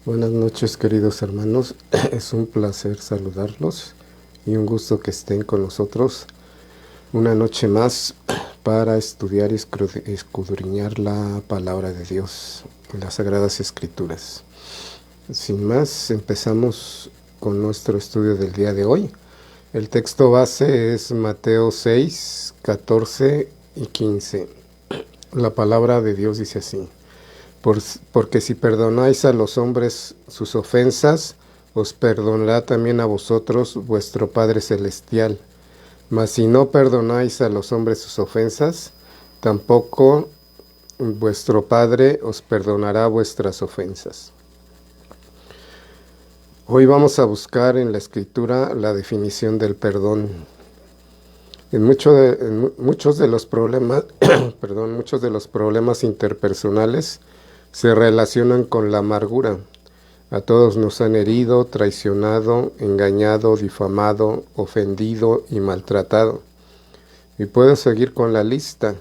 Buenas noches, queridos hermanos. Es un placer saludarlos y un gusto que estén con nosotros una noche más para estudiar y escudriñar la palabra de Dios, las Sagradas Escrituras. Sin más, empezamos con nuestro estudio del día de hoy. El texto base es Mateo 6, 14 y 15. La palabra de Dios dice así: Porque si perdonáis a los hombres sus ofensas, os perdonará también a vosotros vuestro Padre Celestial. Mas si no perdonáis a los hombres sus ofensas, tampoco vuestro Padre os perdonará vuestras ofensas. Hoy vamos a buscar en la Escritura la definición del perdón. En muchos de los problemas, muchos de los problemas interpersonales se relacionan con la amargura. A todos nos han herido, traicionado, engañado, difamado, ofendido y maltratado. Y puedo seguir con la lista,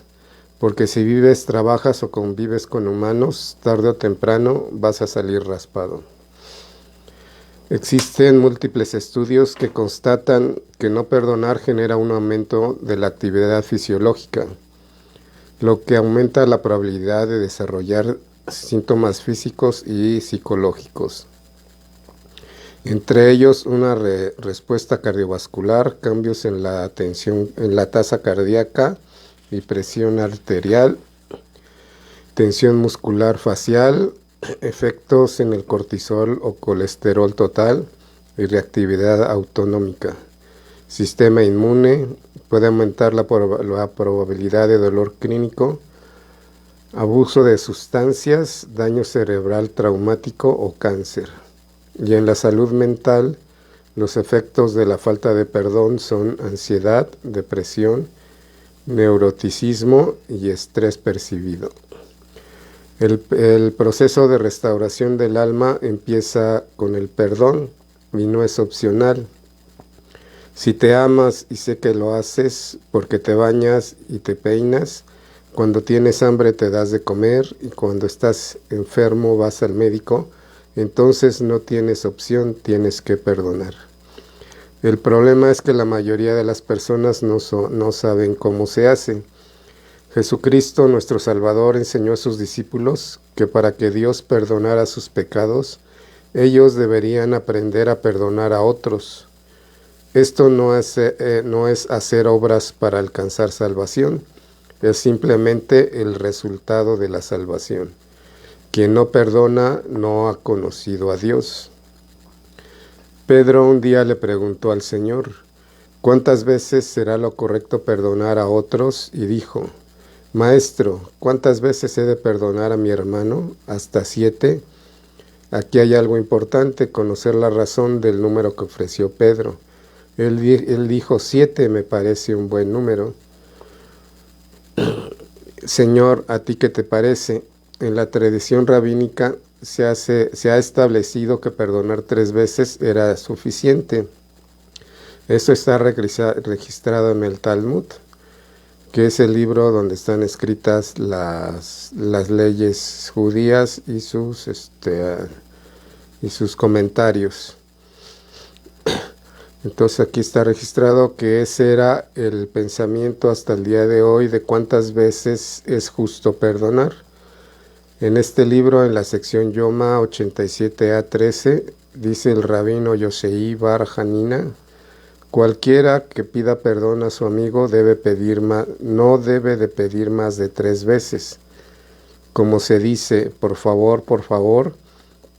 porque si vives, trabajas o convives con humanos, tarde o temprano vas a salir raspado. Existen múltiples estudios que constatan que no perdonar genera un aumento de la actividad fisiológica, lo que aumenta la probabilidad de desarrollar síntomas físicos y psicológicos. Entre ellos, una respuesta cardiovascular, cambios en la tensión, en la tasa cardíaca y presión arterial, tensión muscular facial, efectos en el cortisol o colesterol total y reactividad autonómica. Sistema inmune, puede aumentar la probabilidad de dolor clínico, abuso de sustancias, daño cerebral traumático o cáncer. Y en la salud mental, los efectos de la falta de perdón son ansiedad, depresión, neuroticismo y estrés percibido. El proceso de restauración del alma empieza con el perdón y no es opcional. Si te amas y sé que lo haces porque te bañas y te peinas, cuando tienes hambre te das de comer y cuando estás enfermo vas al médico, entonces no tienes opción, tienes que perdonar. El problema es que la mayoría de las personas no saben cómo se hace. Jesucristo, nuestro Salvador, enseñó a sus discípulos que para que Dios perdonara sus pecados, ellos deberían aprender a perdonar a otros. Esto no es hacer obras para alcanzar salvación, es simplemente el resultado de la salvación. Quien no perdona no ha conocido a Dios. Pedro un día le preguntó al Señor: ¿cuántas veces será lo correcto perdonar a otros? Y dijo: Maestro, ¿cuántas veces he de perdonar a mi hermano? ¿Hasta 7? Aquí hay algo importante, conocer la razón del número que ofreció Pedro. Él dijo 7, me parece un buen número. Señor, ¿a ti qué te parece? En la tradición rabínica se ha establecido que perdonar 3 veces era suficiente. Eso está registrado en el Talmud, que es el libro donde están escritas las leyes judías y sus comentarios. Entonces aquí está registrado que ese era el pensamiento hasta el día de hoy de cuántas veces es justo perdonar. En este libro, en la sección Yoma 87a-13, dice el rabino Yosei Bar Hanina: cualquiera que pida perdón a su amigo no debe de pedir más de 3 veces. Como se dice, por favor,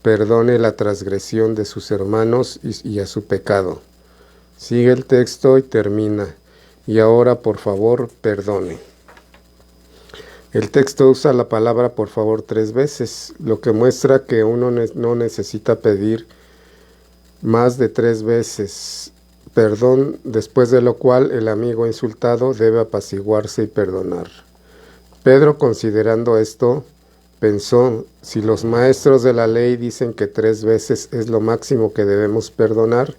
perdone la transgresión de sus hermanos y a su pecado. Sigue el texto y termina: y ahora, por favor, perdone. El texto usa la palabra por favor 3 veces, lo que muestra que uno no necesita pedir más de 3 veces perdón, después de lo cual el amigo insultado debe apaciguarse y perdonar. Pedro, considerando esto, pensó: si los maestros de la ley dicen que 3 veces es lo máximo que debemos perdonar,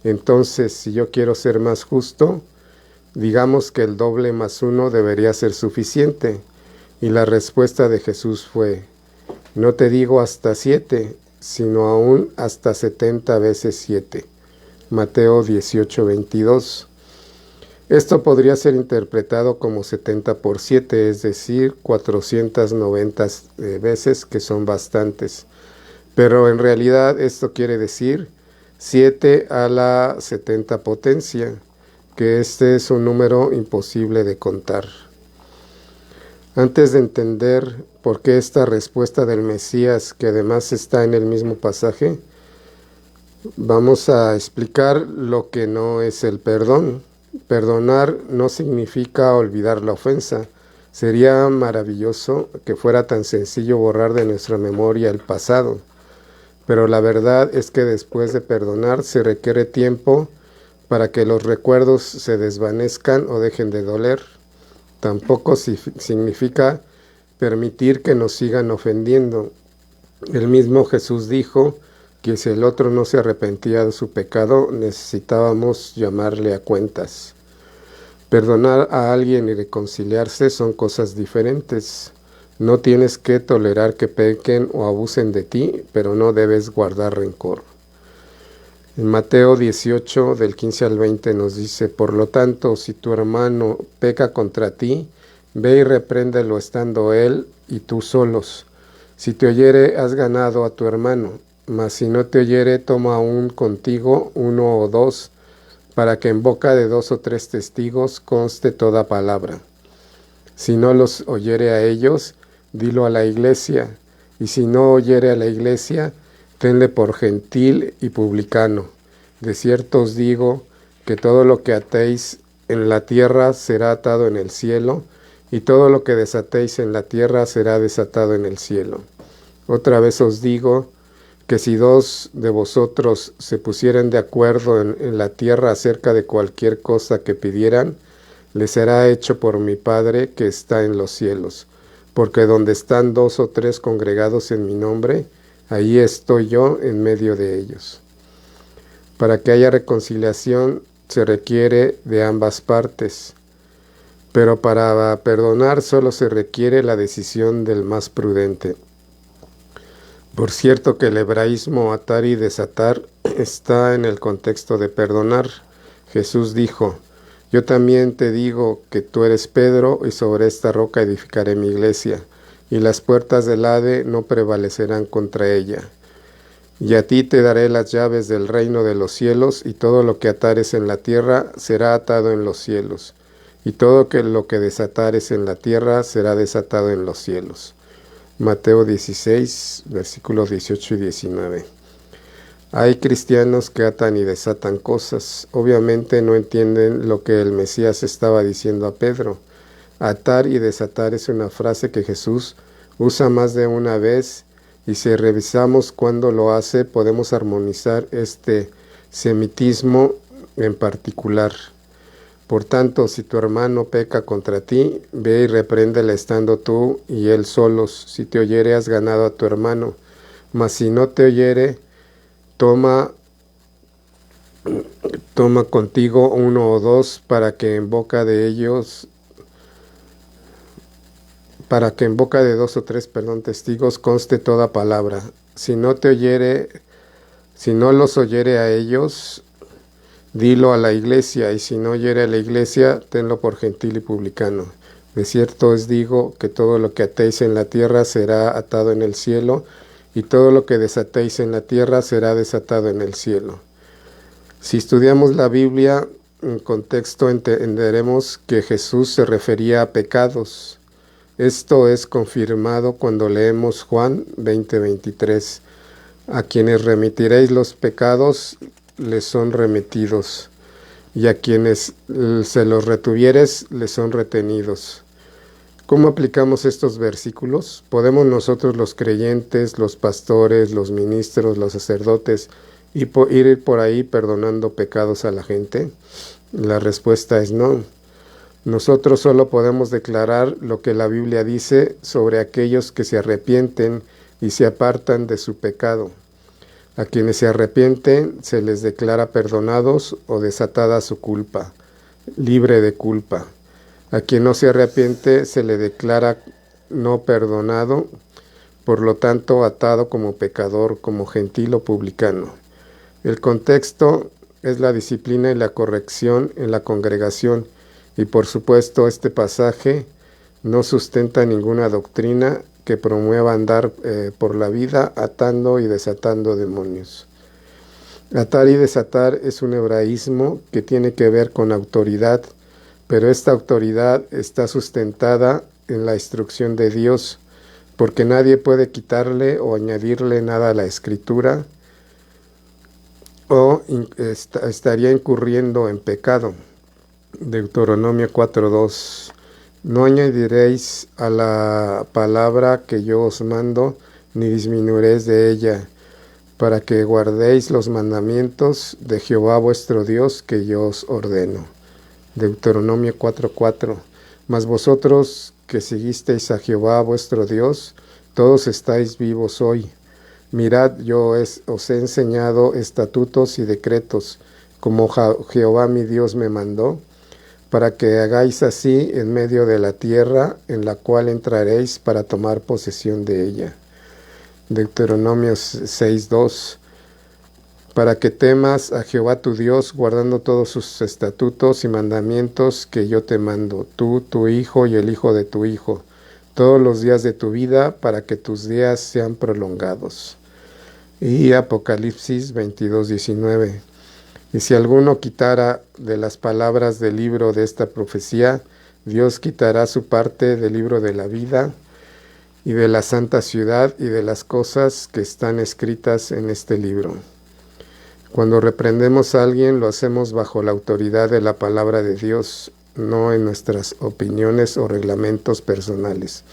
entonces, si yo quiero ser más justo, digamos que el doble más 1 debería ser suficiente. Y la respuesta de Jesús fue: no te digo hasta 7, sino aún hasta 70 veces 7. Mateo 18:22. Esto podría ser interpretado como 70 por 7, es decir, 490 veces, que son bastantes. Pero en realidad esto quiere decir 7 a la 70 potencia, que este es un número imposible de contar. Antes de entender por qué esta respuesta del Mesías, que además está en el mismo pasaje, vamos a explicar lo que no es el perdón. Perdonar no significa olvidar la ofensa. Sería maravilloso que fuera tan sencillo borrar de nuestra memoria el pasado. Pero la verdad es que después de perdonar se requiere tiempo para que los recuerdos se desvanezcan o dejen de doler. Tampoco significa permitir que nos sigan ofendiendo. El mismo Jesús dijo que si el otro no se arrepentía de su pecado, necesitábamos llamarle a cuentas. Perdonar a alguien y reconciliarse son cosas diferentes. No tienes que tolerar que pequen o abusen de ti, pero no debes guardar rencor. En Mateo 18, del 15 al 20 nos dice: por lo tanto, si tu hermano peca contra ti, ve y repréndelo estando él y tú solos. Si te oyere, has ganado a tu hermano, mas si no te oyere, toma aún contigo 1 o 2, para que en boca de 2 o 3 testigos conste toda palabra. Si no los oyere a ellos, dilo a la iglesia, y si no oyere a la iglesia, tenle por gentil y publicano. De cierto os digo que todo lo que atéis en la tierra será atado en el cielo, y todo lo que desatéis en la tierra será desatado en el cielo. Otra vez os digo que si 2 de vosotros se pusieran de acuerdo en la tierra acerca de cualquier cosa que pidieran, les será hecho por mi Padre que está en los cielos. Porque donde están 2 o 3 congregados en mi nombre, ahí estoy yo en medio de ellos. Para que haya reconciliación se requiere de ambas partes, pero para perdonar solo se requiere la decisión del más prudente. Por cierto que el hebraísmo atar y desatar está en el contexto de perdonar. Jesús dijo: yo también te digo que tú eres Pedro, y sobre esta roca edificaré mi iglesia, y las puertas del Hade no prevalecerán contra ella. Y a ti te daré las llaves del reino de los cielos, y todo lo que atares en la tierra será atado en los cielos, y todo lo que desatares en la tierra será desatado en los cielos. Mateo 16, versículos 18 y 19. Hay cristianos que atan y desatan cosas. Obviamente no entienden lo que el Mesías estaba diciendo a Pedro. Atar y desatar es una frase que Jesús usa más de una vez, y si revisamos cuándo lo hace, podemos armonizar este semitismo en particular. Por tanto, si tu hermano peca contra ti, ve y repréndele estando tú y él solos. Si te oyere, has ganado a tu hermano. Mas si no te oyere, toma contigo 1 o 2, para que en boca de 2 o 3, testigos conste toda palabra. Si no los oyere a ellos, dilo a la iglesia, y si no oyere a la iglesia, tenlo por gentil y publicano. De cierto os digo que todo lo que atéis en la tierra será atado en el cielo, y todo lo que desatéis en la tierra será desatado en el cielo. Si estudiamos la Biblia en contexto, entenderemos que Jesús se refería a pecados. Esto es confirmado cuando leemos Juan 20:23. A quienes remitiréis los pecados, les son remitidos, y a quienes se los retuvieres, les son retenidos. ¿Cómo aplicamos estos versículos? ¿Podemos nosotros, los creyentes, los pastores, los ministros, los sacerdotes, ir por ahí perdonando pecados a la gente? La respuesta es no. Nosotros solo podemos declarar lo que la Biblia dice sobre aquellos que se arrepienten y se apartan de su pecado. A quienes se arrepienten se les declara perdonados o desatada su culpa, libre de culpa. A quien no se arrepiente se le declara no perdonado, por lo tanto atado como pecador, como gentil o publicano. El contexto es la disciplina y la corrección en la congregación, y por supuesto este pasaje no sustenta ninguna doctrina que promueva andar por la vida atando y desatando demonios. Atar y desatar es un hebraísmo que tiene que ver con autoridad, pero esta autoridad está sustentada en la instrucción de Dios, porque nadie puede quitarle o añadirle nada a la Escritura o estaría incurriendo en pecado. Deuteronomio 4:2. No añadiréis a la palabra que yo os mando, ni disminuiréis de ella, para que guardéis los mandamientos de Jehová vuestro Dios que yo os ordeno. Deuteronomio 4:4. Mas vosotros que seguisteis a Jehová vuestro Dios, todos estáis vivos hoy. Mirad, yo os he enseñado estatutos y decretos, como Jehová mi Dios me mandó, para que hagáis así en medio de la tierra en la cual entraréis para tomar posesión de ella. Deuteronomio 6:2. Para que temas a Jehová tu Dios, guardando todos sus estatutos y mandamientos que yo te mando, tú, tu hijo y el hijo de tu hijo, todos los días de tu vida, para que tus días sean prolongados. Y Apocalipsis 22:19. Y si alguno quitara de las palabras del libro de esta profecía, Dios quitará su parte del libro de la vida y de la santa ciudad y de las cosas que están escritas en este libro. Cuando reprendemos a alguien, lo hacemos bajo la autoridad de la palabra de Dios, no en nuestras opiniones o reglamentos personales.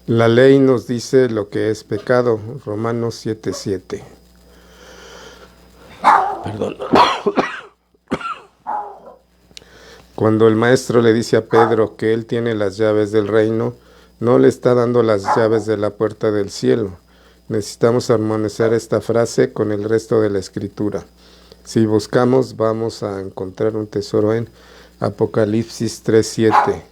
La ley nos dice lo que es pecado, Romanos 7:7. Perdón. Cuando el maestro le dice a Pedro que él tiene las llaves del reino, no le está dando las llaves de la puerta del cielo. Necesitamos armonizar esta frase con el resto de la escritura. Si buscamos, vamos a encontrar un tesoro en Apocalipsis 3:7.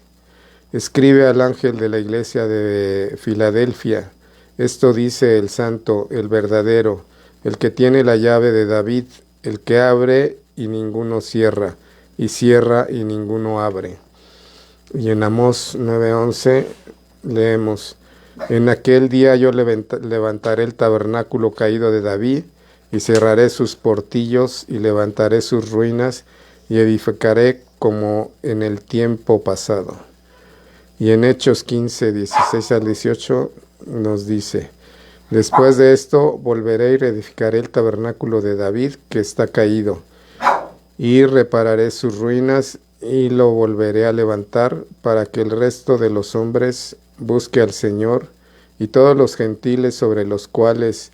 Escribe al ángel de la iglesia de Filadelfia. Esto dice el santo, el verdadero, el que tiene la llave de David, el que abre y ninguno cierra, y cierra y ninguno abre. Y en Amós 9:11 leemos: En aquel día yo levantaré el tabernáculo caído de David, y cerraré sus portillos, y levantaré sus ruinas, y edificaré como en el tiempo pasado. Y en Hechos 15:16-18 nos dice: Después de esto volveré y reedificaré el tabernáculo de David que está caído, y repararé sus ruinas, y lo volveré a levantar, para que el resto de los hombres busque al Señor, y todos los gentiles sobre los cuales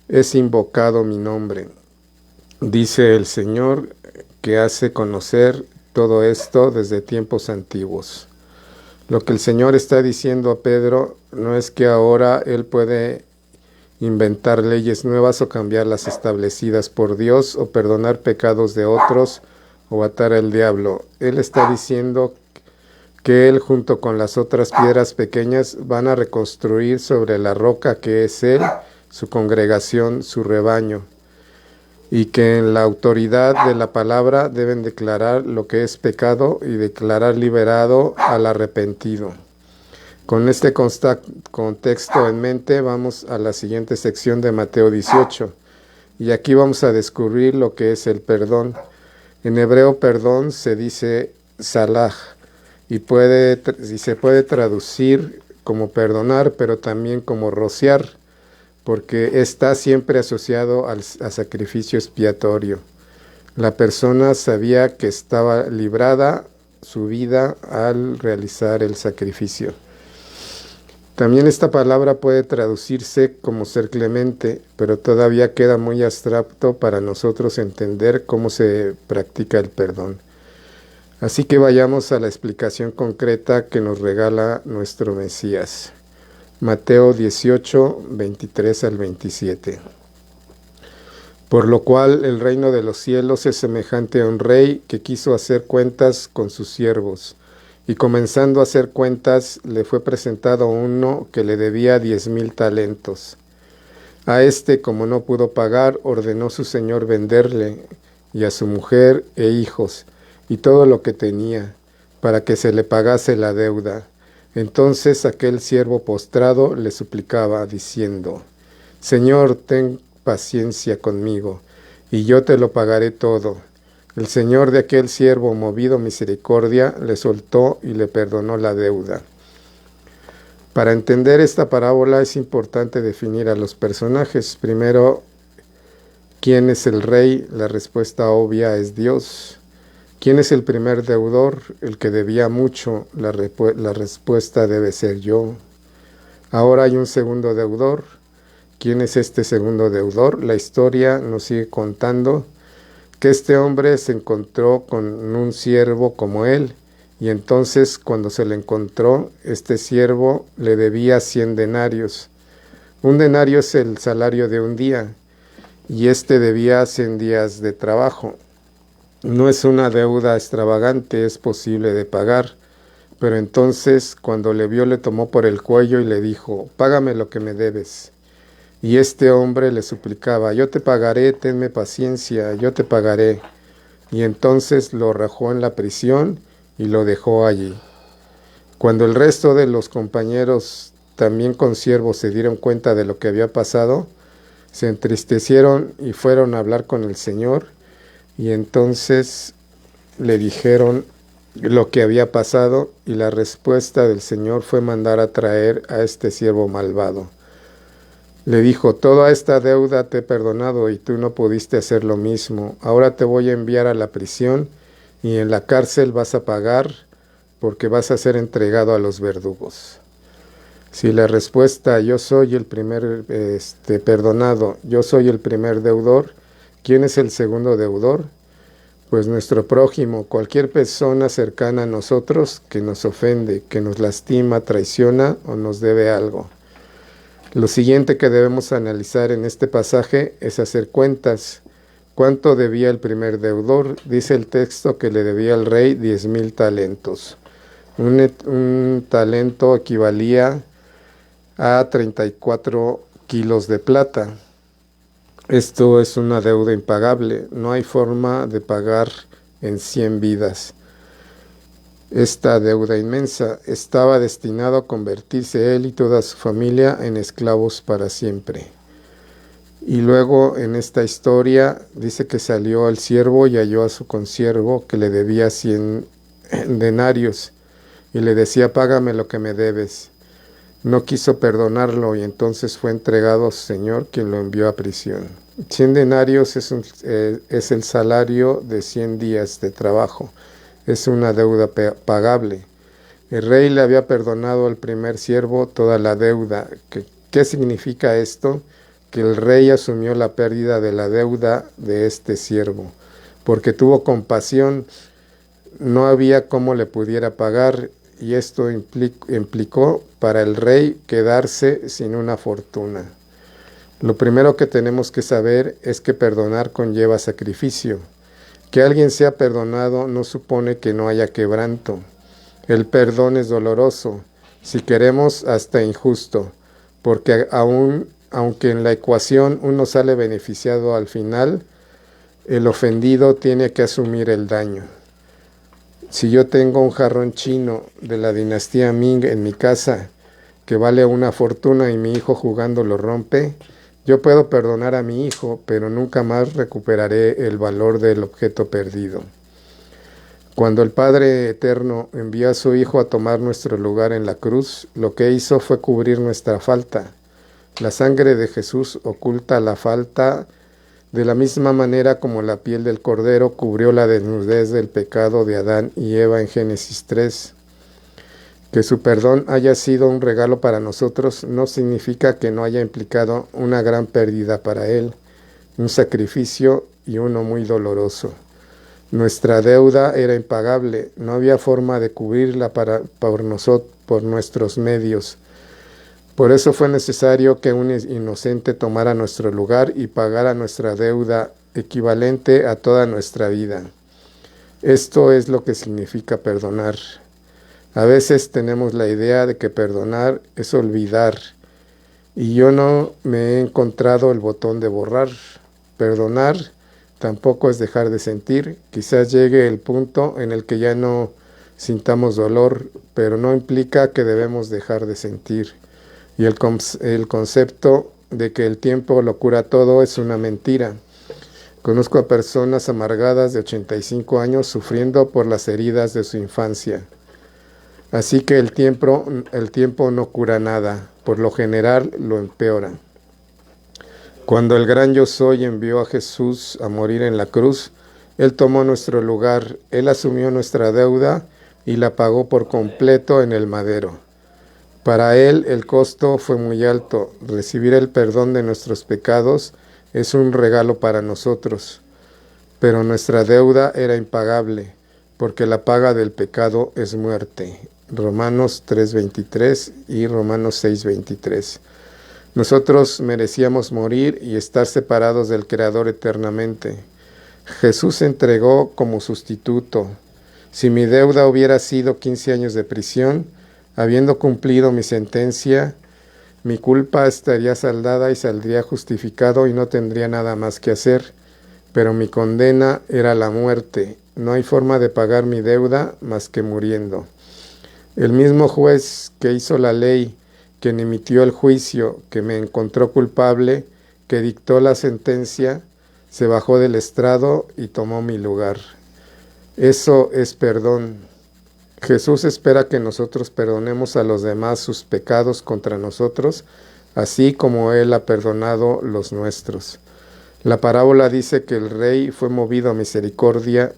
es invocado mi nombre. Dice el Señor, que hace conocer todo esto desde tiempos antiguos. Lo que el Señor está diciendo a Pedro no es que ahora él puede inventar leyes nuevas o cambiar las establecidas por Dios o perdonar pecados de otros o atar al diablo. Él está diciendo que él junto con las otras piedras pequeñas van a reconstruir sobre la roca que es él, su congregación, su rebaño, y que en la autoridad de la palabra deben declarar lo que es pecado y declarar liberado al arrepentido. Con este contexto en mente, vamos a la siguiente sección de Mateo 18, y aquí vamos a descubrir lo que es el perdón. En hebreo, perdón se dice salaj, y se puede traducir como perdonar, pero también como rociar, porque está siempre asociado al sacrificio expiatorio. La persona sabía que estaba librada su vida al realizar el sacrificio. También esta palabra puede traducirse como ser clemente, pero todavía queda muy abstracto para nosotros entender cómo se practica el perdón. Así que vayamos a la explicación concreta que nos regala nuestro Mesías. Mateo 18, 23-27. Por lo cual el reino de los cielos es semejante a un rey que quiso hacer cuentas con sus siervos. Y comenzando a hacer cuentas, le fue presentado uno que le debía 10,000 talentos. A este, como no pudo pagar, ordenó su señor venderle, y a su mujer e hijos, y todo lo que tenía, para que se le pagase la deuda. Entonces aquel siervo postrado le suplicaba, diciendo: Señor, ten paciencia conmigo, y yo te lo pagaré todo. El señor de aquel siervo, movido a misericordia, le soltó y le perdonó la deuda. Para entender esta parábola es importante definir a los personajes. Primero, ¿quién es el rey? La respuesta obvia es Dios. ¿Quién es el primer deudor? El que debía mucho. La respuesta debe ser yo. Ahora hay un segundo deudor. ¿Quién es este segundo deudor? La historia nos sigue contando que este hombre se encontró con un siervo como él, y entonces cuando se le encontró, este siervo le debía 100 denarios. Un denario es el salario de un día, y este debía 100 días de trabajo. No es una deuda extravagante, es posible de pagar, pero entonces cuando le vio le tomó por el cuello y le dijo: Págame lo que me debes. Y este hombre le suplicaba: Yo te pagaré, tenme paciencia, yo te pagaré. Y entonces lo arrojó en la prisión y lo dejó allí. Cuando el resto de los compañeros, también consiervos, se dieron cuenta de lo que había pasado, se entristecieron y fueron a hablar con el Señor, y entonces le dijeron lo que había pasado, y la respuesta del Señor fue mandar a traer a este siervo malvado. Le dijo: Toda esta deuda te he perdonado y tú no pudiste hacer lo mismo. Ahora te voy a enviar a la prisión y en la cárcel vas a pagar, porque vas a ser entregado a los verdugos. Si la respuesta: yo soy el primer perdonado, yo soy el primer deudor, ¿quién es el segundo deudor? Pues nuestro prójimo, cualquier persona cercana a nosotros que nos ofende, que nos lastima, traiciona o nos debe algo. Lo siguiente que debemos analizar en este pasaje es hacer cuentas. ¿Cuánto debía el primer deudor? Dice el texto que le debía al rey 10,000 talentos. Un talento equivalía a 34 kilos de plata. Esto es una deuda impagable. No hay forma de pagar en 100 vidas. Esta deuda inmensa estaba destinado a convertirse él y toda su familia en esclavos para siempre. Y luego en esta historia dice que salió el siervo y halló a su consiervo que le debía 100 denarios y le decía: Págame lo que me debes. No quiso perdonarlo y entonces fue entregado a su señor, quien lo envió a prisión. 100 denarios es el salario de 100 días de trabajo. Es una deuda pagable. El rey le había perdonado al primer siervo toda la deuda. ¿Qué significa esto? Que el rey asumió la pérdida de la deuda de este siervo, porque tuvo compasión. No había cómo le pudiera pagar, y esto implicó para el rey quedarse sin una fortuna. Lo primero que tenemos que saber es que perdonar conlleva sacrificio. Que alguien sea perdonado no supone que no haya quebranto. El perdón es doloroso, si queremos hasta injusto, porque aunque en la ecuación uno sale beneficiado al final, el ofendido tiene que asumir el daño. Si yo tengo un jarrón chino de la dinastía Ming en mi casa que vale una fortuna y mi hijo jugando lo rompe, yo puedo perdonar a mi hijo, pero nunca más recuperaré el valor del objeto perdido. Cuando el Padre Eterno envió a su Hijo a tomar nuestro lugar en la cruz, lo que hizo fue cubrir nuestra falta. La sangre de Jesús oculta la falta de la misma manera como la piel del cordero cubrió la desnudez del pecado de Adán y Eva en Génesis 3. Que su perdón haya sido un regalo para nosotros no significa que no haya implicado una gran pérdida para Él, un sacrificio y uno muy doloroso. Nuestra deuda era impagable, no había forma de cubrirla por nuestros medios. Por eso fue necesario que un inocente tomara nuestro lugar y pagara nuestra deuda, equivalente a toda nuestra vida. Esto es lo que significa perdonar. A veces tenemos la idea de que perdonar es olvidar, y yo no me he encontrado el botón de borrar. Perdonar tampoco es dejar de sentir. Quizás llegue el punto en el que ya no sintamos dolor, pero no implica que debemos dejar de sentir. Y el concepto de que el tiempo lo cura todo es una mentira. Conozco a personas amargadas de 85 años sufriendo por las heridas de su infancia. Así que el tiempo no cura nada, por lo general lo empeora. Cuando el gran Yo Soy envió a Jesús a morir en la cruz, Él tomó nuestro lugar, Él asumió nuestra deuda y la pagó por completo en el madero. Para Él el costo fue muy alto. Recibir el perdón de nuestros pecados es un regalo para nosotros, pero nuestra deuda era impagable, porque la paga del pecado es muerte. Romanos 3:23 y Romanos 6:23. Nosotros merecíamos morir y estar separados del Creador eternamente. Jesús se entregó como sustituto. Si mi deuda hubiera sido 15 años de prisión, habiendo cumplido mi sentencia, mi culpa estaría saldada y saldría justificado y no tendría nada más que hacer. Pero mi condena era la muerte. No hay forma de pagar mi deuda más que muriendo. El mismo juez que hizo la ley, quien emitió el juicio, que me encontró culpable, que dictó la sentencia, se bajó del estrado y tomó mi lugar. Eso es perdón. Jesús espera que nosotros perdonemos a los demás sus pecados contra nosotros, así como Él ha perdonado los nuestros. La parábola dice que el rey fue movido a misericordia.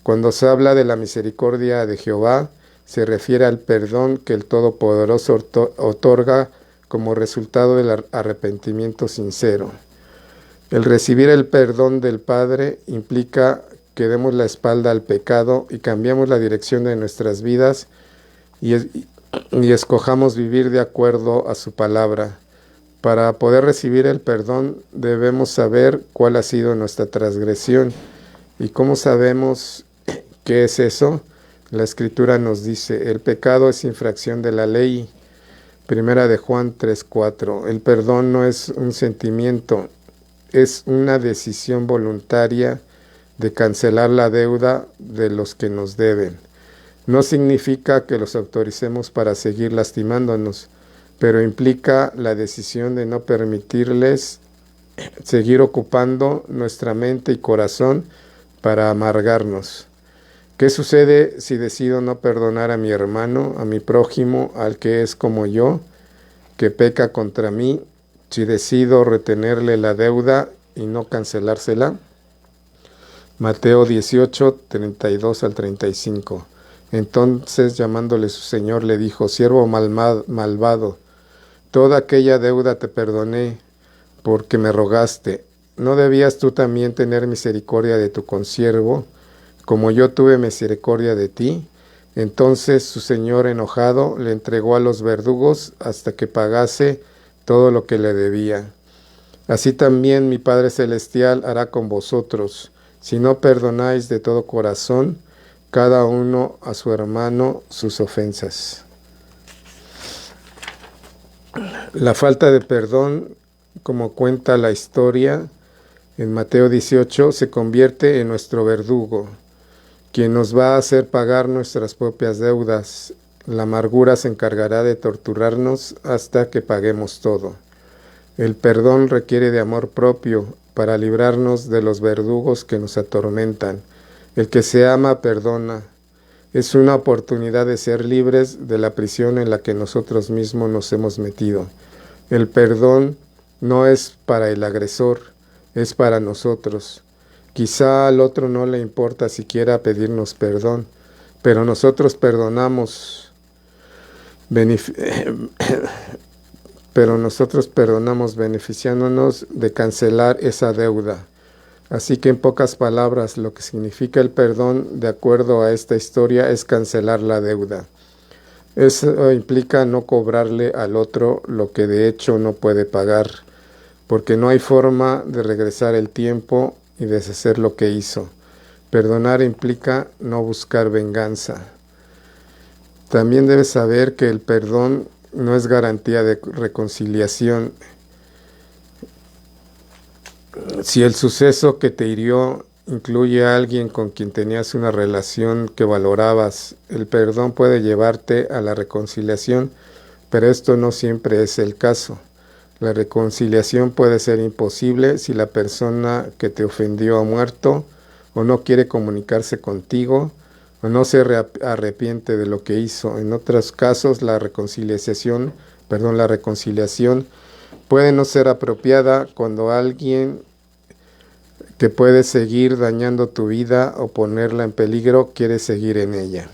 Cuando se habla de la misericordia de Jehová, se refiere al perdón que el Todopoderoso otorga como resultado del arrepentimiento sincero. El recibir el perdón del Padre implica que demos la espalda al pecado y cambiamos la dirección de nuestras vidas y escojamos vivir de acuerdo a su palabra. Para poder recibir el perdón debemos saber cuál ha sido nuestra transgresión. ¿Y cómo sabemos qué es eso? La Escritura nos dice, el pecado es infracción de la ley. Primera de Juan 3:4. El perdón no es un sentimiento, es una decisión voluntaria de cancelar la deuda de los que nos deben. No significa que los autoricemos para seguir lastimándonos, pero implica la decisión de no permitirles seguir ocupando nuestra mente y corazón para amargarnos. ¿Qué sucede si decido no perdonar a mi hermano, a mi prójimo, al que es como yo, que peca contra mí? Si decido retenerle la deuda y no cancelársela. Mateo 18, 32 al 35. Entonces, llamándole su señor, le dijo, siervo malvado, toda aquella deuda te perdoné, porque me rogaste. ¿No debías tú también tener misericordia de tu consiervo, como yo tuve misericordia de ti? Entonces su señor enojado le entregó a los verdugos hasta que pagase todo lo que le debía. Así también mi Padre Celestial hará con vosotros, si no perdonáis de todo corazón cada uno a su hermano sus ofensas. La falta de perdón, como cuenta la historia en Mateo 18, se convierte en nuestro verdugo, quien nos va a hacer pagar nuestras propias deudas. La amargura se encargará de torturarnos hasta que paguemos todo. El perdón requiere de amor propio para librarnos de los verdugos que nos atormentan. El que se ama perdona. Es una oportunidad de ser libres de la prisión en la que nosotros mismos nos hemos metido. El perdón no es para el agresor, es para nosotros. Quizá al otro no le importa siquiera pedirnos perdón, pero nosotros perdonamos beneficiándonos de cancelar esa deuda. Así que en pocas palabras, lo que significa el perdón, de acuerdo a esta historia, es cancelar la deuda. Eso implica no cobrarle al otro lo que de hecho no puede pagar, porque no hay forma de regresar el tiempo y deshacer lo que hizo. Perdonar implica no buscar venganza. También debes saber que el perdón no es garantía de reconciliación. Si el suceso que te hirió incluye a alguien con quien tenías una relación que valorabas, el perdón puede llevarte a la reconciliación, pero esto no siempre es el caso. La reconciliación puede ser imposible si la persona que te ofendió ha muerto, o no quiere comunicarse contigo, o no se arrepiente de lo que hizo. En otros casos, la reconciliación puede no ser apropiada cuando alguien que puede seguir dañando tu vida o ponerla en peligro quiere seguir en ella.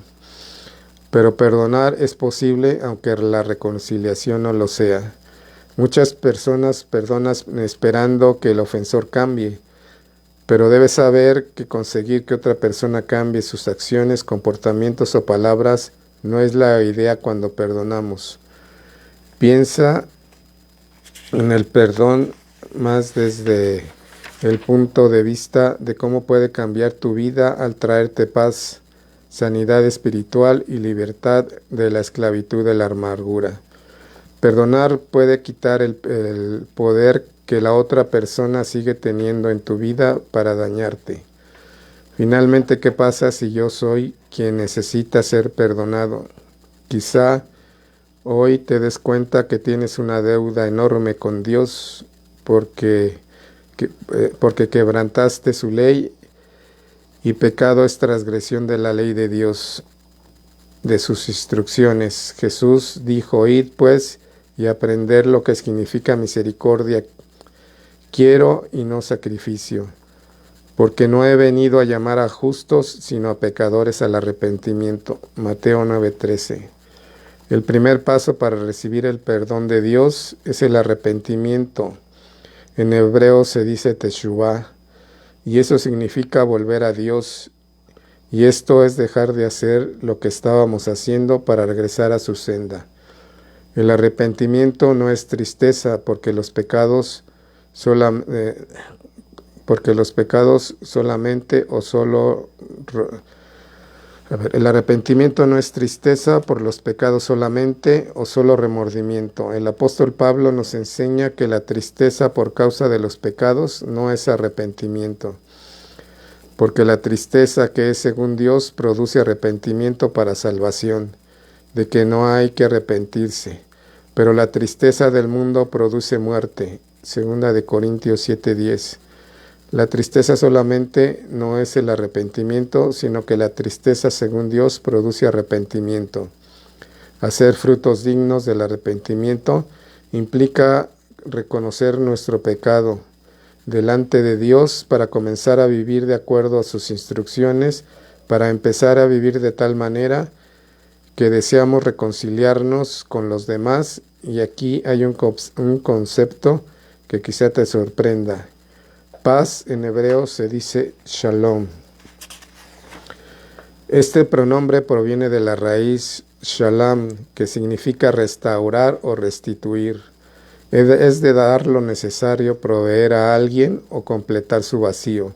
Pero perdonar es posible aunque la reconciliación no lo sea. Muchas personas perdonan esperando que el ofensor cambie, pero debes saber que conseguir que otra persona cambie sus acciones, comportamientos o palabras no es la idea cuando perdonamos. Piensa en el perdón más desde el punto de vista de cómo puede cambiar tu vida al traerte paz, sanidad espiritual y libertad de la esclavitud de la amargura. Perdonar puede quitar el poder que la otra persona sigue teniendo en tu vida para dañarte. Finalmente, ¿qué pasa si yo soy quien necesita ser perdonado? Quizá hoy te des cuenta que tienes una deuda enorme con Dios porque quebrantaste su ley, y pecado es transgresión de la ley de Dios, de sus instrucciones. Jesús dijo: id pues y aprender lo que significa misericordia quiero y no sacrificio, porque no he venido a llamar a justos sino a pecadores al arrepentimiento. Mateo 9:13. El primer paso para recibir el perdón de Dios es el arrepentimiento. En hebreo se dice teshuvá, y eso significa volver a Dios, y esto es dejar de hacer lo que estábamos haciendo para regresar a su senda. El arrepentimiento no es tristeza, porque los pecados solamente el arrepentimiento no es tristeza por los pecados solamente o solo remordimiento. El apóstol Pablo nos enseña que la tristeza por causa de los pecados no es arrepentimiento, porque la tristeza que es según Dios produce arrepentimiento para salvación, de que no hay que arrepentirse, pero la tristeza del mundo produce muerte. 2 Corintios 7:10. La tristeza solamente no es el arrepentimiento, sino que la tristeza según Dios produce arrepentimiento. Hacer frutos dignos del arrepentimiento implica reconocer nuestro pecado delante de Dios para comenzar a vivir de acuerdo a sus instrucciones, para empezar a vivir de tal manera que deseamos reconciliarnos con los demás. Y aquí hay un concepto que quizá te sorprenda. Paz en hebreo se dice shalom. Este pronombre proviene de la raíz shalom, que significa restaurar o restituir. Es de dar lo necesario, proveer a alguien o completar su vacío.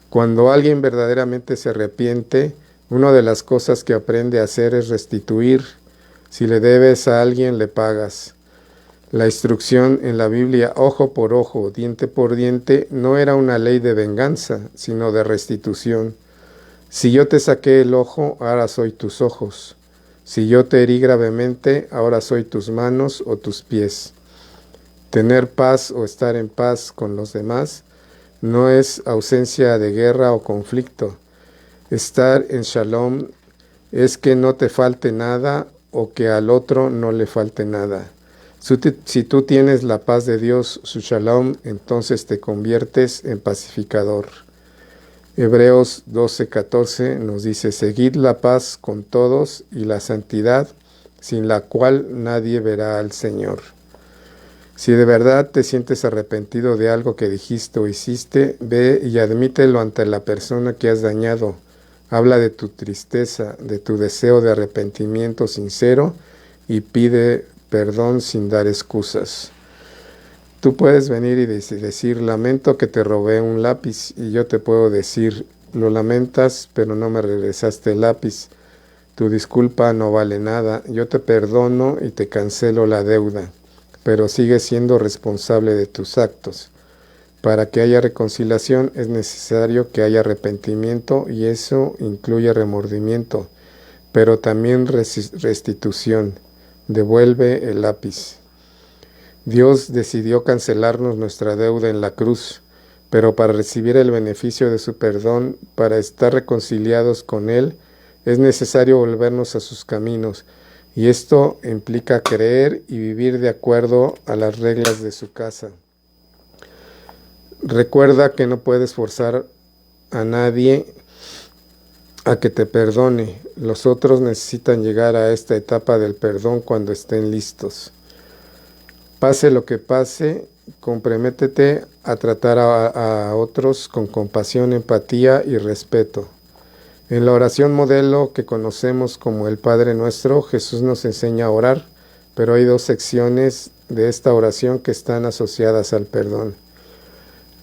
Cuando alguien verdaderamente se arrepiente, una de las cosas que aprende a hacer es restituir. Si le debes a alguien, le pagas. La instrucción en la Biblia, ojo por ojo, diente por diente, no era una ley de venganza, sino de restitución. Si yo te saqué el ojo, ahora soy tus ojos. Si yo te herí gravemente, ahora soy tus manos o tus pies. Tener paz o estar en paz con los demás no es ausencia de guerra o conflicto. Estar en shalom es que no te falte nada o que al otro no le falte nada. Si tú tienes la paz de Dios, su shalom, entonces te conviertes en pacificador. Hebreos 12:14 nos dice: seguid la paz con todos y la santidad, sin la cual nadie verá al Señor. Si de verdad te sientes arrepentido de algo que dijiste o hiciste, ve y admítelo ante la persona que has dañado. Habla de tu tristeza, de tu deseo de arrepentimiento sincero y pide perdón sin dar excusas. Tú puedes venir y decir: lamento que te robé un lápiz, y yo te puedo decir: lo lamentas, pero no me regresaste el lápiz. Tu disculpa no vale nada. Yo te perdono y te cancelo la deuda, pero sigues siendo responsable de tus actos. Para que haya reconciliación es necesario que haya arrepentimiento y eso incluye remordimiento, pero también restitución. Devuelve el lápiz. Dios decidió cancelarnos nuestra deuda en la cruz, pero para recibir el beneficio de su perdón, para estar reconciliados con Él, es necesario volvernos a sus caminos, y esto implica creer y vivir de acuerdo a las reglas de su casa. Recuerda que no puedes forzar a nadie a que te perdone. Los otros necesitan llegar a esta etapa del perdón cuando estén listos. Pase lo que pase, comprométete a tratar a otros con compasión, empatía y respeto. En la oración modelo que conocemos como el Padre Nuestro, Jesús nos enseña a orar, pero hay dos secciones de esta oración que están asociadas al perdón.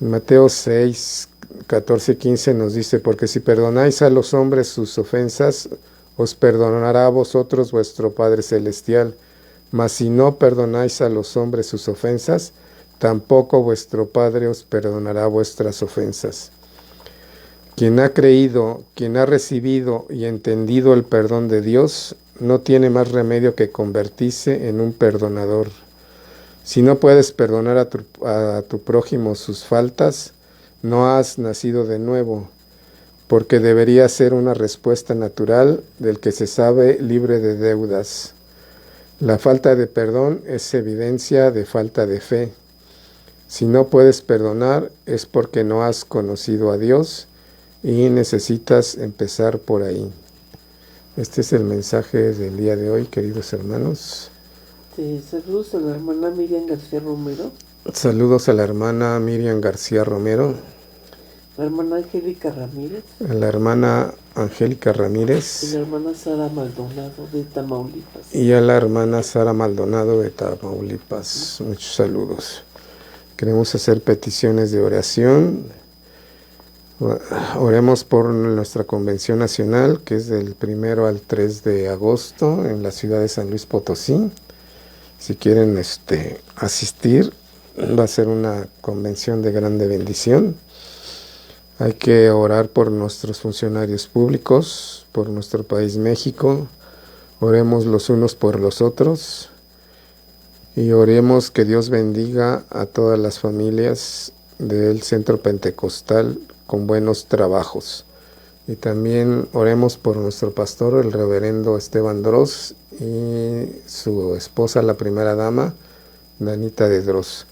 En Mateo 6, 14 y 15 nos dice, porque si perdonáis a los hombres sus ofensas, os perdonará a vosotros vuestro Padre Celestial. Mas si no perdonáis a los hombres sus ofensas, tampoco vuestro Padre os perdonará vuestras ofensas. Quien ha creído, quien ha recibido y entendido el perdón de Dios, no tiene más remedio que convertirse en un perdonador. Si no puedes perdonar a tu prójimo sus faltas, no has nacido de nuevo, porque debería ser una respuesta natural del que se sabe libre de deudas. La falta de perdón es evidencia de falta de fe. Si no puedes perdonar es porque no has conocido a Dios y necesitas empezar por ahí. Este es el mensaje del día de hoy, queridos hermanos. Saludos a la hermana Miriam García Romero. Saludos a la hermana Miriam García Romero. La hermana Angélica Ramírez. A la hermana Angélica Ramírez. Y la hermana Sara Maldonado de Tamaulipas. Y a la hermana Sara Maldonado de Tamaulipas. Muchos saludos. Queremos hacer peticiones de oración. Oremos por nuestra convención nacional, que es del 1 al 3 de agosto en la ciudad de San Luis Potosí. Si quieren asistir, va a ser una convención de grande bendición. Hay que orar por nuestros funcionarios públicos, por nuestro país México. Oremos los unos por los otros y oremos que Dios bendiga a todas las familias del Centro Pentecostal con buenos trabajos. Y también oremos por nuestro pastor, el reverendo Esteban Dros, y su esposa, la primera dama, Danita de Dros.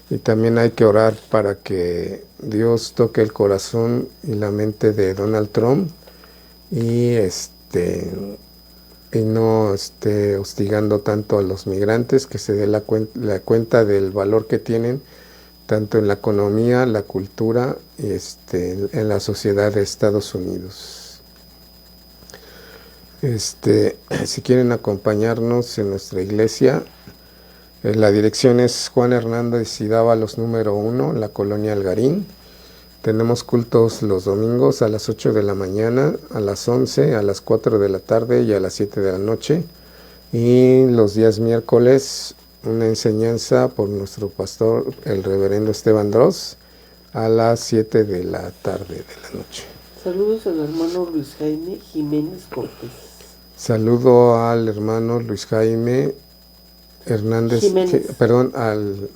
Y también hay que orar para que Dios toque el corazón y la mente de Donald Trump y no esté hostigando tanto a los migrantes, que se dé la cuenta del valor que tienen tanto en la economía, la cultura y en la sociedad de Estados Unidos. Si quieren acompañarnos en nuestra iglesia, la dirección es Juan Hernández y Dávalos número 1, en la colonia Algarín. Tenemos cultos los domingos a las 8 de la mañana, a las 11, a las 4 de la tarde y a las 7 de la noche. Y los días miércoles, una enseñanza por nuestro pastor, el reverendo Esteban Dros, a las 7 de la tarde de la noche. Saludos al hermano Luis Jaime Jiménez Cortés. Saludo al hermano Luis Jaime Hernández,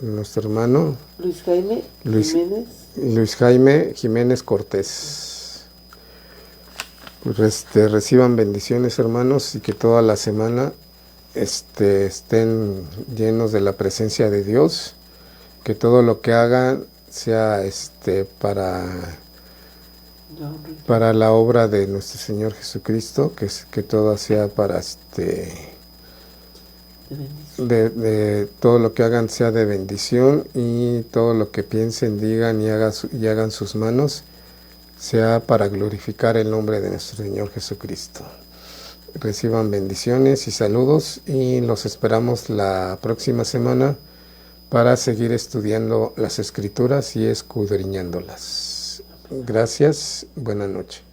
nuestro hermano Luis Jaime Jiménez Cortés. Pues reciban bendiciones, hermanos, y que toda la semana estén llenos de la presencia de Dios, que todo lo que hagan sea para la obra de nuestro Señor Jesucristo, que todo sea para de todo lo que hagan sea de bendición, y todo lo que piensen, digan y hagan sus manos sea para glorificar el nombre de nuestro Señor Jesucristo. Reciban bendiciones y saludos, y los esperamos la próxima semana para seguir estudiando las Escrituras y escudriñándolas. Gracias, buena noche.